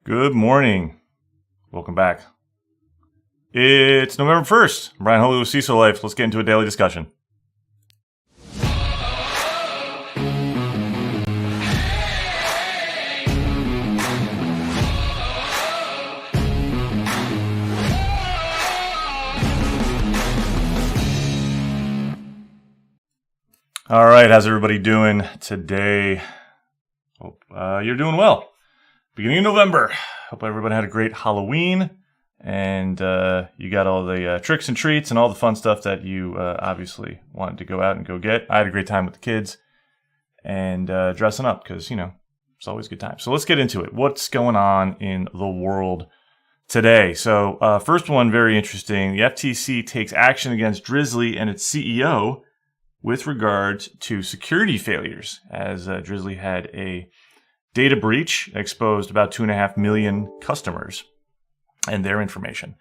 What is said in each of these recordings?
Good morning. Welcome back. It's November 1st. I'm Brian Haugli with CISO Life. Let's get into a daily discussion. All right, how's everybody doing today? Hope you're doing well. Beginning of November. Hope everybody had a great Halloween and you got all the tricks and treats and all the fun stuff that you obviously wanted to go out and go get. I had a great time with the kids and dressing up because, it's always a good time. So let's get into it. What's going on in the world today? So first one, very interesting. The FTC takes action against Drizly and its CEO with regards to security failures, as Drizly had a data breach exposed about 2.5 million customers and their information.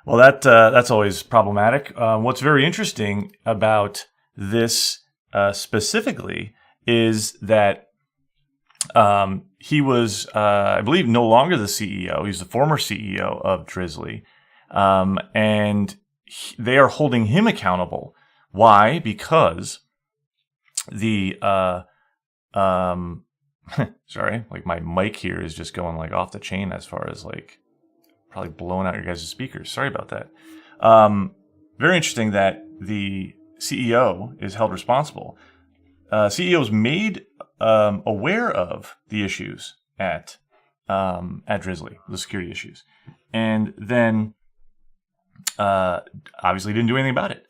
Well, that's always problematic. What's very interesting about this specifically is that he was, I believe, no longer the CEO. He's the former CEO of Drizly, and they are holding him accountable. Why? Because the sorry, like my mic here is just going like off the chain as far as like probably blowing out your guys' speakers. Sorry about that. Very interesting that the CEO is held responsible. CEO is made aware of the issues at Drizly, the security issues, and then obviously didn't do anything about it.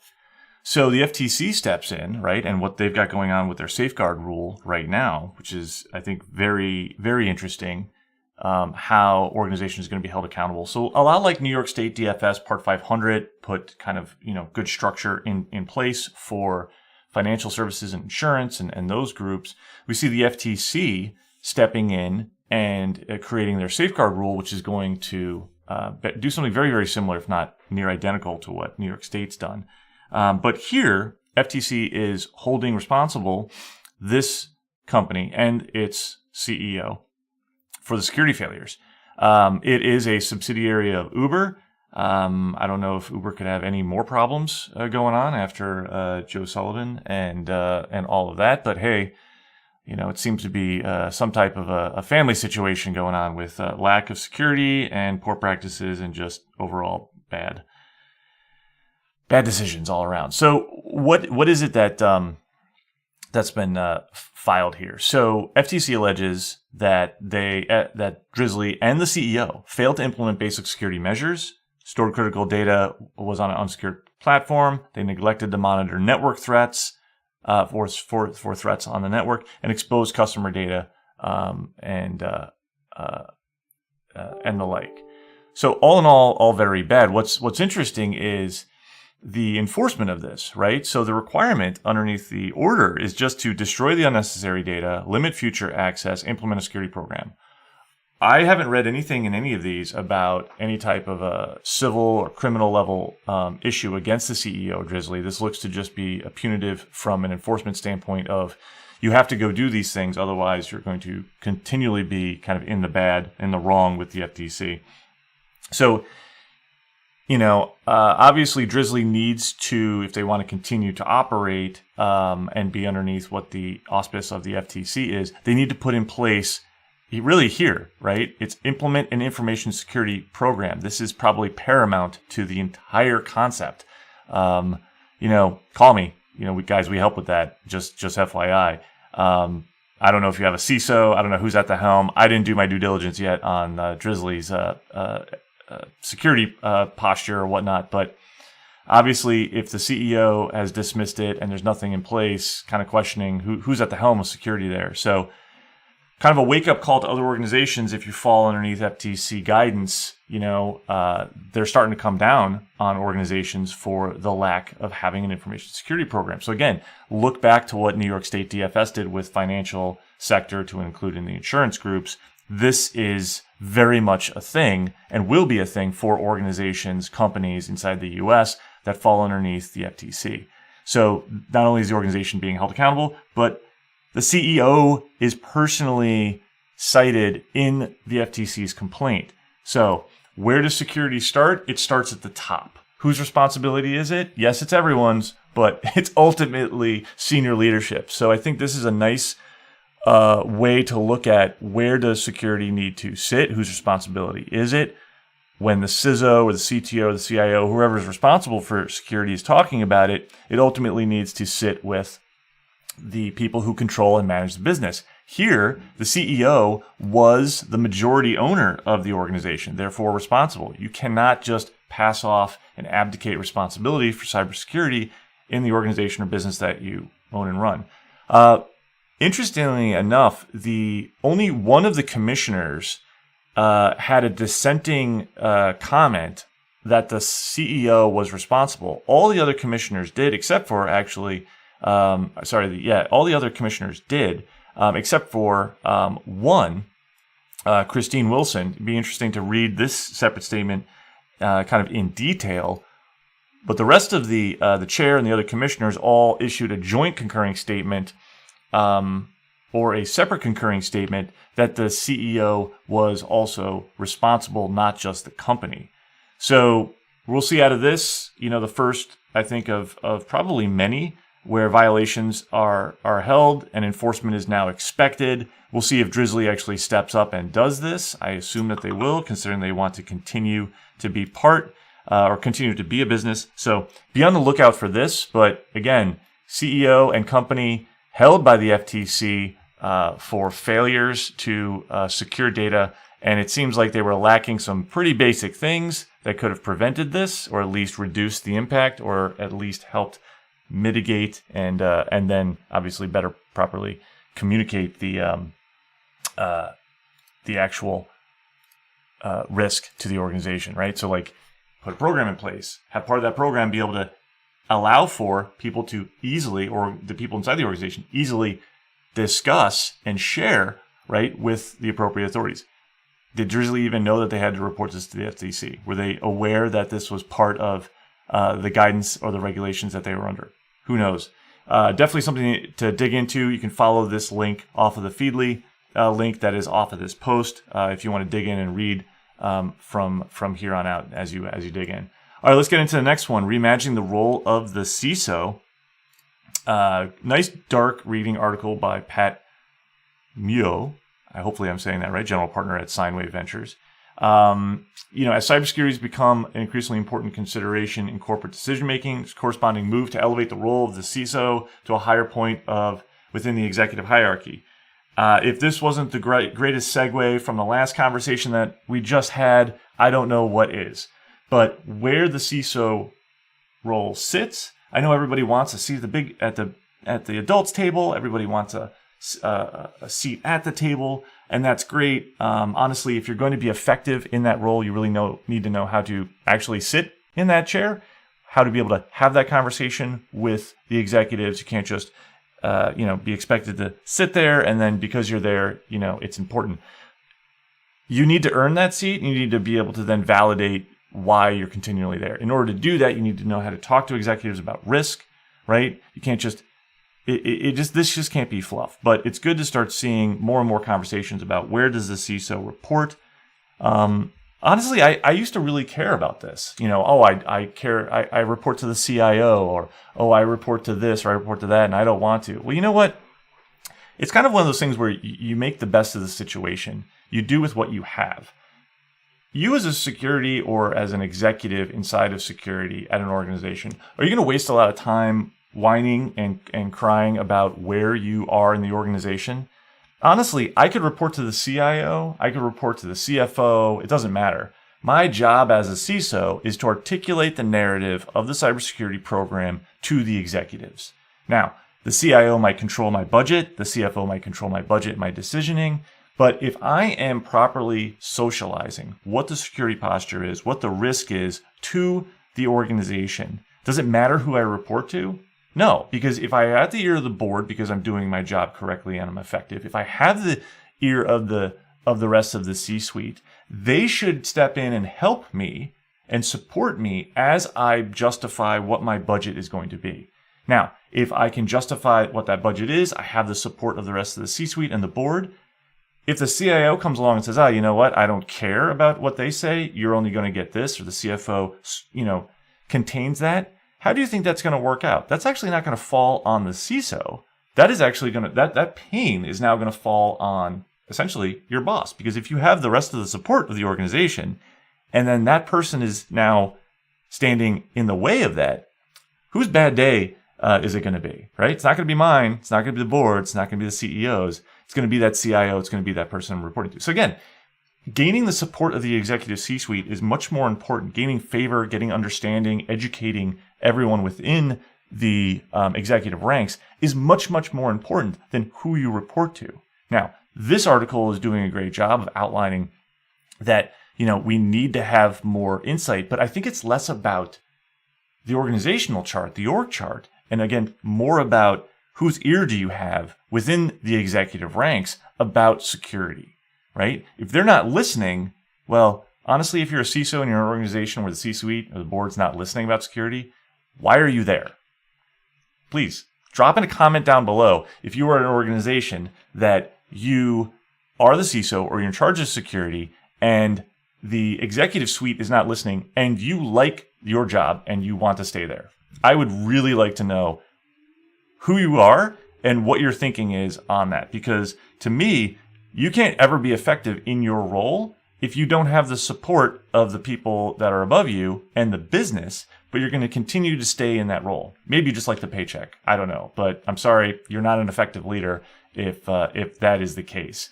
So the FTC steps in, right, and what they've got going on with their safeguard rule right now, which is, I think, very, very interesting, how organizations are going to be held accountable. So a lot like New York State DFS Part 500 put kind of, good structure in place for financial services and insurance and those groups. We see the FTC stepping in and creating their safeguard rule, which is going to do something very, very similar, if not near identical to what New York State's done. But here, FTC is holding responsible this company and its CEO for the security failures. It is a subsidiary of Uber. I don't know if Uber could have any more problems going on after Joe Sullivan and all of that. But hey, it seems to be some type of a family situation going on with lack of security and poor practices and just overall bad decisions all around. So what is it that that's been filed here? So FTC alleges that that Drizly and the CEO failed to implement basic security measures, stored critical data was on an unsecured platform, they neglected to monitor network threats for threats on the network, and exposed customer data and the like. So all in all very bad. What's interesting is the enforcement of this, right? So the requirement underneath the order is just to destroy the unnecessary data, limit future access, implement a security program. I haven't read anything in any of these about any type of a civil or criminal level issue against the CEO of Drizly. This looks to just be a punitive from an enforcement standpoint of you have to go do these things, otherwise you're going to continually be kind of in the wrong with the FTC. So obviously Drizly needs to, if they want to continue to operate and be underneath what the auspice of the FTC is, they need to put in place, really here, right? It's implement an information security program. This is probably paramount to the entire concept. Call me. We help with that. Just FYI. I don't know if you have a CISO. I don't know who's at the helm. I didn't do my due diligence yet on Drizly's security posture or whatnot, but obviously if the CEO has dismissed it and there's nothing in place, kind of questioning who's at the helm of security there. So kind of a wake-up call to other organizations. If you fall underneath FTC guidance, they're starting to come down on organizations for the lack of having an information security program. So again, look back to what New York State DFS did with financial sector to include in the insurance groups. This is very much a thing and will be a thing for organizations, companies inside the U.S. that fall underneath the FTC. So not only is the organization being held accountable, but the CEO is personally cited in the FTC's complaint. So where does security start? It starts at the top. Whose responsibility is it? Yes, it's everyone's, but it's ultimately senior leadership. So I think this is a nice way to look at where does security need to sit? Whose responsibility is it? When the CISO or the CTO or the CIO, whoever is responsible for security is talking about it, it ultimately needs to sit with the people who control and manage the business. Here, the CEO was the majority owner of the organization, therefore responsible. You cannot just pass off and abdicate responsibility for cybersecurity in the organization or business that you own and run. Interestingly enough, only one of the commissioners had a dissenting comment that the CEO was responsible. All the other commissioners did, except for actually, all the other commissioners did, except for one, Christine Wilson. It'd be interesting to read this separate statement kind of in detail. But the rest of the chair and the other commissioners all issued a joint concurring statement or a separate concurring statement that the CEO was also responsible, not just the company. So we'll see out of this, the first, I think, of probably many where violations are held and enforcement is now expected. We'll see if Drizly actually steps up and does this. I assume that they will, considering they want to continue to be part or continue to be a business. So be on the lookout for this. But again, CEO and company held by the FTC for failures to secure data. And it seems like they were lacking some pretty basic things that could have prevented this, or at least reduced the impact, or at least helped mitigate and then obviously better properly communicate the actual risk to the organization, right? So like put a program in place, have part of that program be able to allow for people to easily, or the people inside the organization easily discuss and share, right, with the appropriate authorities. Did Drizly even know that they had to report this to the FTC? Were they aware that this was part of the guidance or the regulations that they were under? Who knows? Definitely something to dig into. You can follow this link off of the Feedly link that is off of this post if you want to dig in and read from here on out as you dig in. All right, let's get into the next one. Reimagining the role of the CISO. Nice dark reading article by Pat Mio. Hopefully I'm saying that right. General partner at Sinewave Ventures. As cybersecurity has become an increasingly important consideration in corporate decision-making, there's a corresponding move to elevate the role of the CISO to a higher point within the executive hierarchy. If this wasn't the greatest segue from the last conversation that we just had, I don't know what is. But where the CISO role sits, I know everybody wants a seat at the adults table. Everybody wants a seat at the table, and that's great. Honestly, if you're going to be effective in that role, you really need to know how to actually sit in that chair, how to be able to have that conversation with the executives. You can't just be expected to sit there, and then because you're there, it's important. You need to earn that seat. You need to be able to then validate why you're continually there. In order to do that, you need to know how to talk to executives about risk, right? You can't just this just can't be fluff. But it's good to start seeing more and more conversations about where does the CISO report. Honestly, I used to really care about this. I care. I report to the CIO, or I report to this, or I report to that, and I don't want to. Well, you know what? It's kind of one of those things where you make the best of the situation. You do with what you have. You as a security or as an executive inside of security at an organization, are you going to waste a lot of time whining and crying about where you are in the organization? Honestly, I could report to the CIO, I could report to the CFO, it doesn't matter. My job as a CISO is to articulate the narrative of the cybersecurity program to the executives. Now, the CIO might control my budget, the CFO might control my budget, my decisioning, but if I am properly socializing what the security posture is, what the risk is to the organization, does it matter who I report to? No, because if I have the ear of the board because I'm doing my job correctly and I'm effective, if I have the ear of the rest of the C-suite, they should step in and help me and support me as I justify what my budget is going to be. Now, if I can justify what that budget is, I have the support of the rest of the C-suite and the board, If the CIO comes along and says, you know what, I don't care about what they say, you're only going to get this, or the CFO, contains that, how do you think that's going to work out? That's actually not going to fall on the CISO. That is actually going to, that pain is now going to fall on essentially your boss. Because if you have the rest of the support of the organization, and then that person is now standing in the way of that, whose bad day is it going to be, right? It's not going to be mine. It's not going to be the board. It's not going to be the CEOs. It's going to be that CIO. It's going to be that person I'm reporting to. So again, gaining the support of the executive C-suite is much more important. Gaining favor, getting understanding, educating everyone within the executive ranks is much, much more important than who you report to. Now, this article is doing a great job of outlining that, we need to have more insight, but I think it's less about the organizational chart, the org chart, and again, more about whose ear do you have within the executive ranks about security, right? If they're not listening, well, honestly, if you're a CISO in your organization where the C-suite or the board's not listening about security, why are you there? Please drop in a comment down below if you are an organization that you are the CISO or you're in charge of security and the executive suite is not listening and you like your job and you want to stay there. I would really like to know who you are and what your thinking is on that, because to me, you can't ever be effective in your role if you don't have the support of the people that are above you and the business, but you're going to continue to stay in that role. Maybe you just like the paycheck. I don't know, but I'm sorry, you're not an effective leader if that is the case.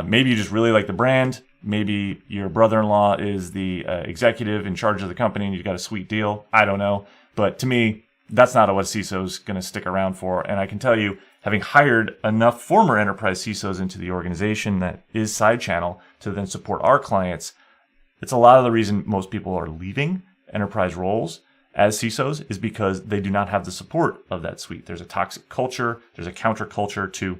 Maybe you just really like the brand. Maybe your brother-in-law is the executive in charge of the company and you've got a sweet deal. I don't know. But to me, that's not what CISO is going to stick around for. And I can tell you, having hired enough former enterprise CISOs into the organization that is side channel to then support our clients, it's a lot of the reason most people are leaving enterprise roles as CISOs is because they do not have the support of that suite. There's a toxic culture. There's a counterculture to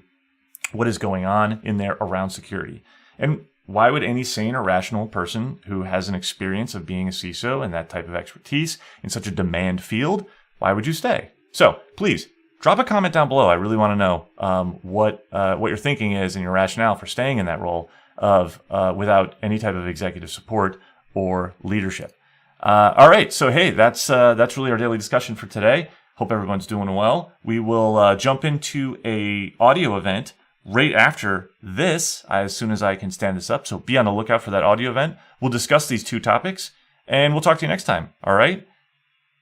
what is going on in there around security. And why would any sane or rational person who has an experience of being a CISO and that type of expertise in such a demand field, why would you stay? So please drop a comment down below. I really want to know what your thinking is and your rationale for staying in that role of without any type of executive support or leadership. All right. So, hey, that's really our daily discussion for today. Hope everyone's doing well. We will jump into a audio event right after this, as soon as I can stand this up. So be on the lookout for that audio event. We'll discuss these two topics, and we'll talk to you next time. All right?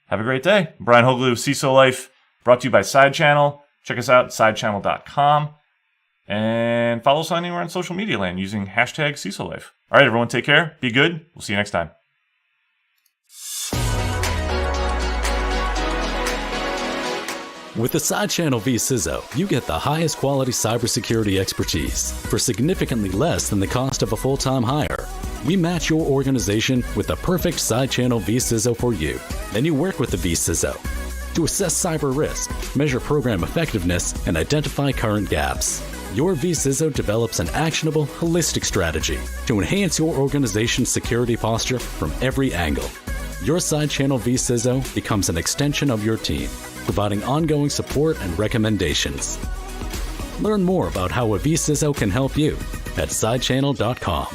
Have a great day. Brian Haugli with CISO Life, brought to you by Side Channel. Check us out at sidechannel.com, and follow us anywhere on social media land using hashtag CISO Life. All right, everyone, take care. Be good. We'll see you next time. With the Side Channel v CISO, you get the highest quality cybersecurity expertise for significantly less than the cost of a full-time hire. We match your organization with the perfect Side Channel v CISO for you. Then you work with the v CISO to assess cyber risk, measure program effectiveness, and identify current gaps. Your v CISO develops an actionable, holistic strategy to enhance your organization's security posture from every angle. Your Side Channel v CISO becomes an extension of your team, providing ongoing support and recommendations. Learn more about how a v CISO can help you at sidechannel.com.